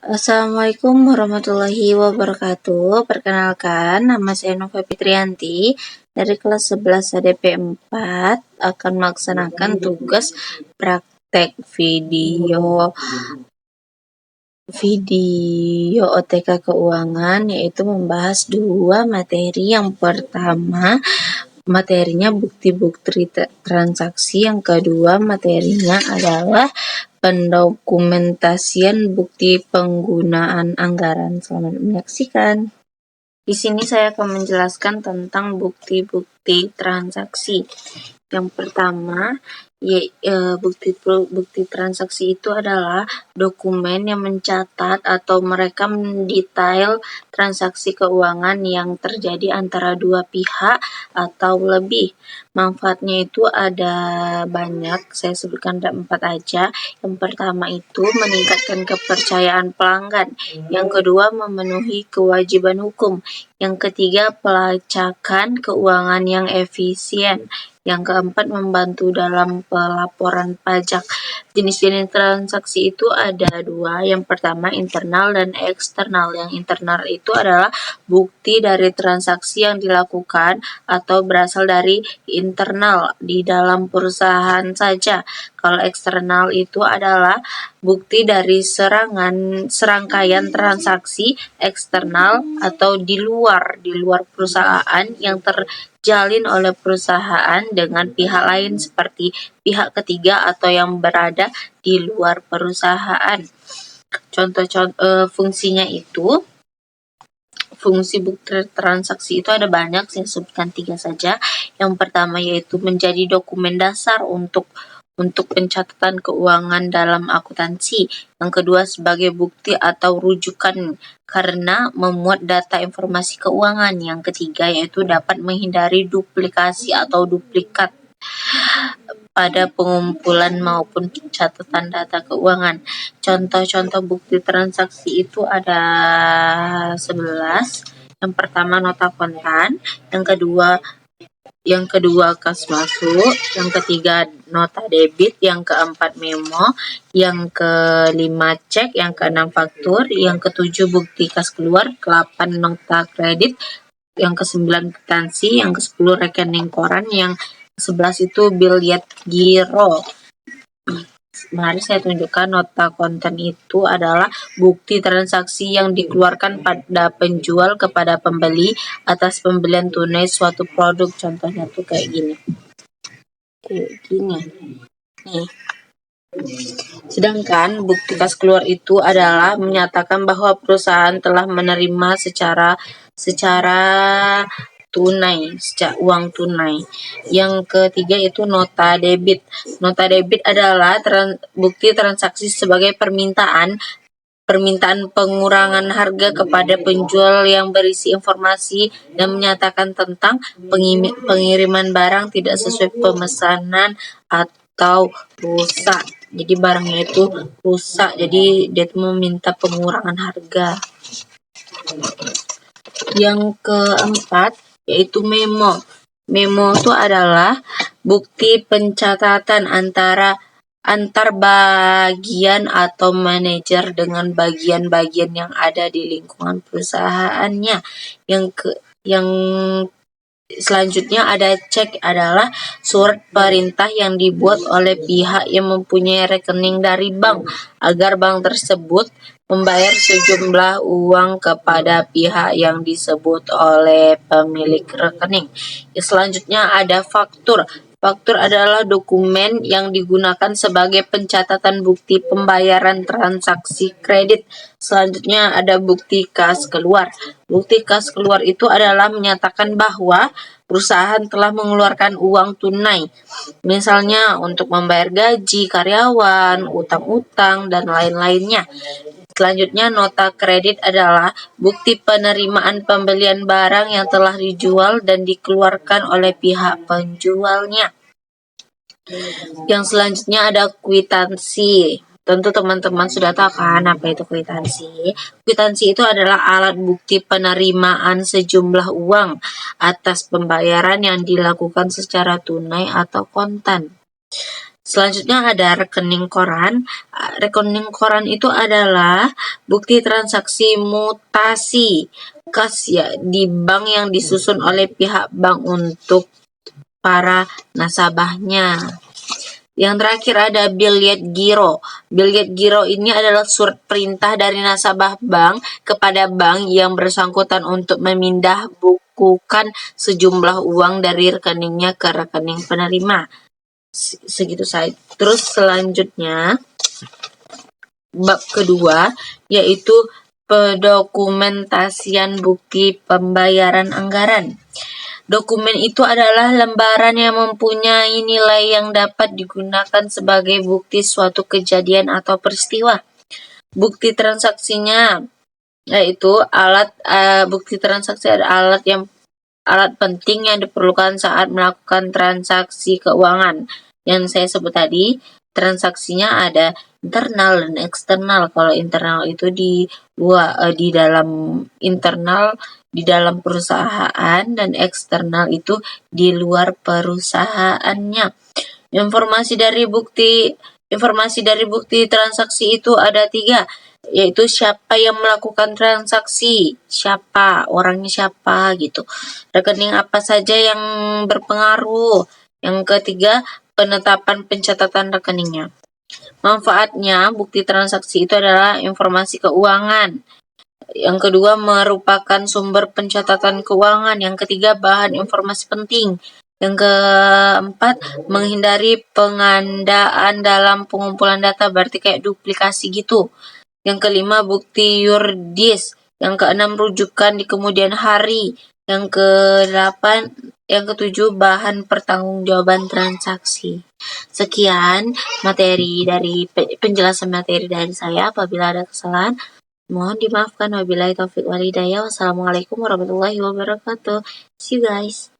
Assalamualaikum warahmatullahi wabarakatuh. Perkenalkan, nama saya Nova Fitrianti dari kelas 11 HDP 4 akan melaksanakan tugas praktek video OTK keuangan, yaitu membahas dua materi. Yang pertama materinya bukti-bukti transaksi, yang kedua materinya adalah pendokumentasian bukti penggunaan anggaran. Selamat menyaksikan. Di sini saya akan menjelaskan tentang bukti-bukti transaksi. Yang pertama, bukti transaksi itu adalah dokumen yang mencatat atau merekam detail transaksi keuangan yang terjadi antara dua pihak atau lebih. Manfaatnya itu ada banyak, saya sebutkan ada 4 aja. Yang pertama itu meningkatkan kepercayaan pelanggan. Yang kedua, memenuhi kewajiban hukum. Yang ketiga, pelacakan keuangan yang efisien. Yang keempat, membantu dalam pelaporan pajak. Jenis-jenis transaksi itu ada 2. Yang pertama, internal dan eksternal. Yang internal itu adalah bukti dari transaksi yang dilakukan atau berasal dari internal di dalam perusahaan saja. Kalau eksternal itu adalah bukti dari serangkaian transaksi eksternal atau di luar perusahaan yang terjalin oleh perusahaan dengan pihak lain seperti pihak ketiga atau yang berada di luar perusahaan. Fungsinya itu, fungsi bukti transaksi itu ada banyak, saya sebutkan 3 saja. Yang pertama yaitu menjadi dokumen dasar untuk pencatatan keuangan dalam akuntansi. Yang kedua, sebagai bukti atau rujukan karena memuat data informasi keuangan. Yang ketiga yaitu dapat menghindari duplikasi atau duplikat pada pengumpulan maupun pencatatan data keuangan. Contoh-contoh bukti transaksi itu ada 11. Yang pertama nota kontan, yang kedua kas masuk, yang ketiga nota debit, yang keempat memo, yang kelima cek, yang keenam faktur, yang ketujuh bukti kas keluar, ke-8 nota kredit, yang ke-9 kwitansi, yang ke-10 rekening koran, yang ke-11 itu billet giro. Mari saya tunjukkan. Nota konten itu adalah bukti transaksi yang dikeluarkan pada penjual kepada pembeli atas pembelian tunai suatu produk. Contohnya tuh kayak gini. Nih. Sedangkan bukti kas keluar itu adalah menyatakan bahwa perusahaan telah menerima secara tunai, uang tunai. Yang ketiga itu nota debit. Nota debit adalah bukti transaksi sebagai permintaan pengurangan harga kepada penjual yang berisi informasi dan menyatakan tentang pengiriman barang tidak sesuai pemesanan atau rusak. Jadi barangnya itu rusak, jadi dia meminta pengurangan harga. Yang keempat yaitu memo. Memo itu adalah bukti pencatatan antar bagian atau manajer dengan bagian-bagian yang ada di lingkungan perusahaannya. Yang selanjutnya ada cek, adalah surat perintah yang dibuat oleh pihak yang mempunyai rekening dari bank agar bank tersebut membayar sejumlah uang kepada pihak yang disebut oleh pemilik rekening. Selanjutnya ada faktur. Faktur adalah dokumen yang digunakan sebagai pencatatan bukti pembayaran transaksi kredit. Selanjutnya ada bukti kas keluar. Bukti kas keluar itu adalah menyatakan bahwa perusahaan telah mengeluarkan uang tunai, misalnya untuk membayar gaji karyawan, utang-utang, dan lain-lainnya. Selanjutnya, nota kredit adalah bukti penerimaan pembelian barang yang telah dijual dan dikeluarkan oleh pihak penjualnya. Yang selanjutnya ada kwitansi. Tentu teman-teman sudah tahu kan apa itu kwitansi. Kwitansi itu adalah alat bukti penerimaan sejumlah uang atas pembayaran yang dilakukan secara tunai atau kontan. Selanjutnya ada rekening koran. Rekening koran itu adalah bukti transaksi mutasi kas ya di bank yang disusun oleh pihak bank untuk para nasabahnya. Yang terakhir ada biljet giro. Biljet giro ini adalah surat perintah dari nasabah bank kepada bank yang bersangkutan untuk memindah bukukan sejumlah uang dari rekeningnya ke rekening penerima. Segitu saja. Terus selanjutnya bab kedua yaitu pendokumentasian bukti pembayaran anggaran. Dokumen itu adalah lembaran yang mempunyai nilai yang dapat digunakan sebagai bukti suatu kejadian atau peristiwa. Bukti transaksinya yaitu bukti transaksi adalah alat penting yang diperlukan saat melakukan transaksi keuangan. Yang saya sebut tadi, transaksinya ada internal dan eksternal. Kalau internal itu di dalam internal di dalam perusahaan dan eksternal itu di luar perusahaannya. Informasi dari bukti transaksi itu ada 3, yaitu siapa yang melakukan transaksi, orangnya siapa gitu. Rekening apa saja yang berpengaruh. Yang ketiga, penetapan pencatatan rekeningnya. Manfaatnya, bukti transaksi itu adalah informasi keuangan. Yang kedua, merupakan sumber pencatatan keuangan. Yang ketiga, bahan informasi penting. Yang keempat, menghindari pengandaan dalam pengumpulan data, berarti kayak duplikasi gitu. Yang kelima, bukti yuridis. Yang keenam, rujukan di kemudian hari. Yang ketujuh, bahan pertanggungjawaban transaksi. Sekian penjelasan materi dari saya. Apabila ada kesalahan, mohon dimaafkan. Wabillahi taufiq wal hidayah. Wassalamualaikum warahmatullahi wabarakatuh. See you guys.